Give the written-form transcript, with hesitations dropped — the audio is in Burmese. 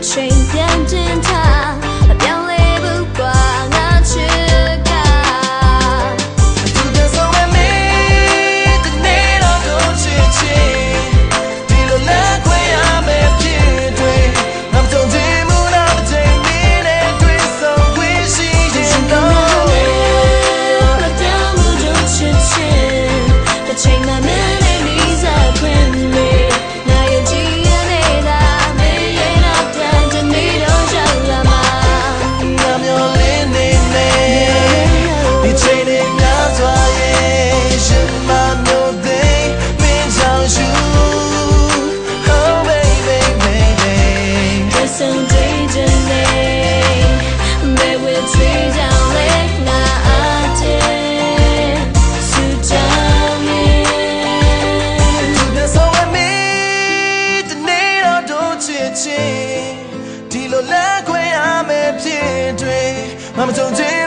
ချိန်ပြန်တင်ထားအပြောင်းလဲဘူးကွာငါချစ်ကသူတည်းဆုံးမင်းတနေ့တော့ကိုချစ်ချင်ဒီလိုလက်ခွဲရမယ်ဖြစ်တွေငါမဆုံးသေးဘူးလားမချိန်မင်းနဲ့တွေ့ဆုံခွင့်ရှိရင်တော့မပြောင်းဘူးတို့ချစ်ချင်တစ်ချိန်မှမင်းနဲ့မိစားခွင့်လေနာယုံကြည်ရနေတာမင်းရဲ့နောက်ပြန်တနေ့တော့ရောက်လာမှာငါမျောလင်းနေနေဒီချိန်နဲ့များစွာရဲ့ရှင်မမျိုးသိမင်းကြောင့်ရှူ Oh baby baby listen to the name they will treat down like na ate so down to the so me the need of don't chit ဒီလိုလက်ခွဲရမယ်ဖြစ်တွေမမကြုံချင်